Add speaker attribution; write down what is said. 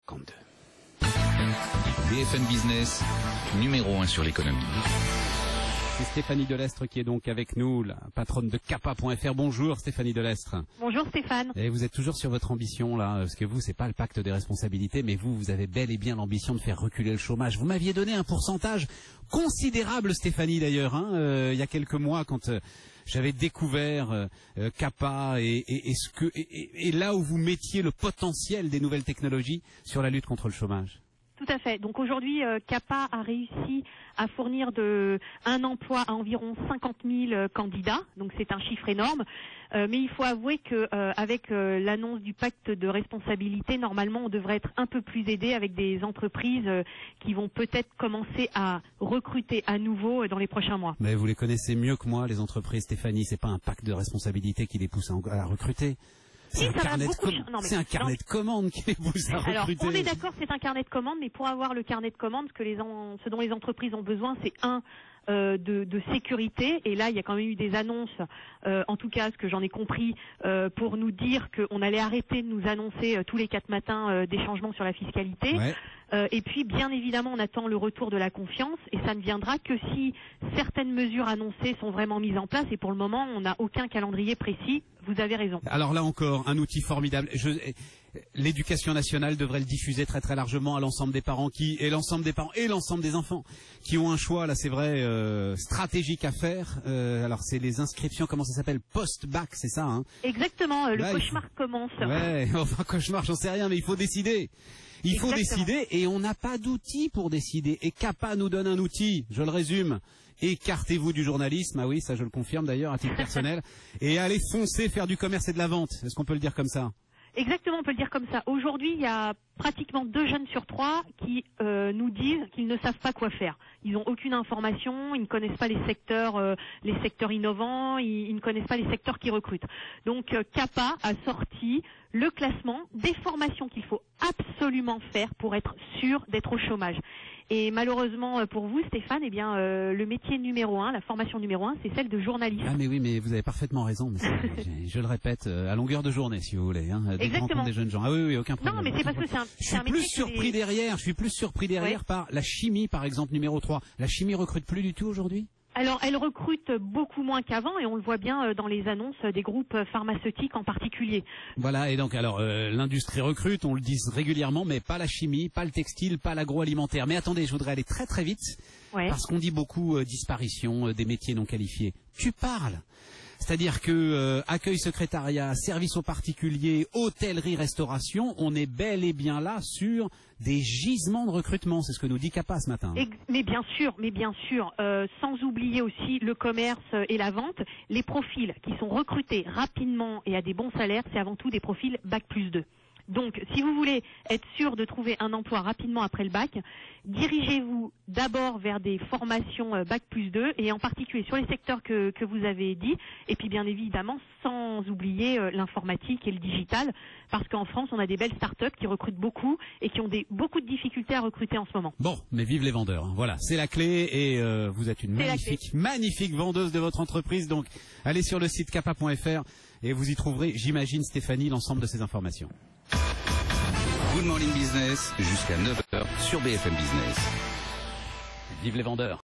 Speaker 1: 52.
Speaker 2: BFM Business, numéro 1 sur l'économie.
Speaker 1: C'est Stéphanie Delestre qui est donc avec nous, la patronne de Capa.fr. Bonjour Stéphanie Delestre.
Speaker 3: Bonjour Stéphane.
Speaker 1: Et vous êtes toujours sur votre ambition là, parce que vous, c'est pas le pacte des responsabilités, mais vous avez bel et bien l'ambition de faire reculer le chômage. Vous m'aviez donné un pourcentage considérable, Stéphanie d'ailleurs, il y a quelques mois quand j'avais découvert Capa et là où vous mettiez le potentiel des nouvelles technologies sur la lutte contre le chômage.
Speaker 3: Tout à fait. Donc aujourd'hui, Capa a réussi à fournir un emploi à environ 50 000 candidats. Donc c'est un chiffre énorme. Mais il faut avouer que avec l'annonce du pacte de responsabilité, normalement, on devrait être un peu plus aidé avec des entreprises qui vont peut-être commencer à recruter à nouveau dans les prochains mois.
Speaker 1: Mais vous les connaissez mieux que moi, les entreprises, Stéphanie. C'est pas un pacte de responsabilité qui les pousse à recruter. C'est un carnet de commandes qui les pousse à recruter.
Speaker 3: Alors, on est d'accord, c'est un carnet de commandes, mais pour avoir le carnet de commandes, ce dont les entreprises ont besoin, c'est de sécurité. Et là, il y a quand même eu des annonces, en tout cas, ce que j'en ai compris, pour nous dire qu'on allait arrêter de nous annoncer tous les 4 matins des changements sur la fiscalité.
Speaker 1: Ouais.
Speaker 3: Et puis, bien évidemment, on attend le retour de la confiance, et ça ne viendra que si certaines mesures annoncées sont vraiment mises en place. Et pour le moment, on n'a aucun calendrier précis. Vous avez raison.
Speaker 1: Alors là encore, un outil formidable. L'éducation nationale devrait le diffuser très très largement à l'ensemble des parents et l'ensemble des enfants qui ont un choix, là c'est vrai, stratégique à faire. Alors c'est les inscriptions, comment ça s'appelle, post-bac, c'est ça, hein?
Speaker 3: Exactement, le cauchemar commence.
Speaker 1: Ouais, enfin cauchemar, j'en sais rien, mais il faut décider. Il faut décider et on n'a pas d'outil pour décider. Et Capa nous donne un outil, je le résume. Écartez-vous du journalisme, ah oui, ça je le confirme d'ailleurs à titre personnel, et allez foncer faire du commerce et de la vente. Est-ce qu'on peut le dire comme ça?
Speaker 3: Exactement, on peut le dire comme ça. Aujourd'hui, il y a pratiquement 2 jeunes sur 3 qui nous disent qu'ils ne savent pas quoi faire. Ils n'ont aucune information, ils ne connaissent pas les secteurs innovants, ils ne connaissent pas les secteurs qui recrutent. Donc Capa a sorti le classement des formations qu'il faut absolument faire pour être sûr d'être au chômage. Et malheureusement pour vous, Stéphane, eh bien le métier numéro 1, la formation numéro 1, c'est celle de journaliste.
Speaker 1: Ah mais oui, mais vous avez parfaitement raison. Mais je le répète à longueur de journée, si vous voulez, dès que je rencontre des jeunes gens. Ah oui, aucun problème.
Speaker 3: Non, mais c'est parce que
Speaker 1: je suis plus surpris derrière par la chimie, par exemple, numéro 3. La chimie recrute plus du tout aujourd'hui?
Speaker 3: Alors, elle recrute beaucoup moins qu'avant et on le voit bien dans les annonces des groupes pharmaceutiques en particulier.
Speaker 1: Voilà, et donc alors l'industrie recrute, on le dit régulièrement, mais pas la chimie, pas le textile, pas l'agroalimentaire. Mais attendez, je voudrais aller très très vite, parce qu'on dit beaucoup disparition des métiers non qualifiés. Tu parles. C'est-à-dire que accueil, secrétariat, service aux particuliers, hôtellerie, restauration, on est bel et bien là sur des gisements de recrutement. C'est ce que nous dit Capa ce matin.
Speaker 3: Mais bien sûr, sans oublier aussi le commerce et la vente, les profils qui sont recrutés rapidement et à des bons salaires, c'est avant tout des profils Bac+2. Donc, si vous voulez être sûr de trouver un emploi rapidement après le bac, dirigez-vous d'abord vers des formations Bac+2 et en particulier sur les secteurs que vous avez dit, et puis bien évidemment sans oublier l'informatique et le digital, parce qu'en France, on a des belles startups qui recrutent beaucoup et qui ont beaucoup de difficultés à recruter en ce moment.
Speaker 1: Bon, mais vive les vendeurs, hein. Voilà, c'est la clé et vous êtes une magnifique vendeuse de votre entreprise, donc allez sur le site Capa.fr et vous y trouverez, j'imagine Stéphanie, l'ensemble de ces informations.
Speaker 2: Good Morning Business jusqu'à 9h sur BFM Business.
Speaker 1: Vive les vendeurs.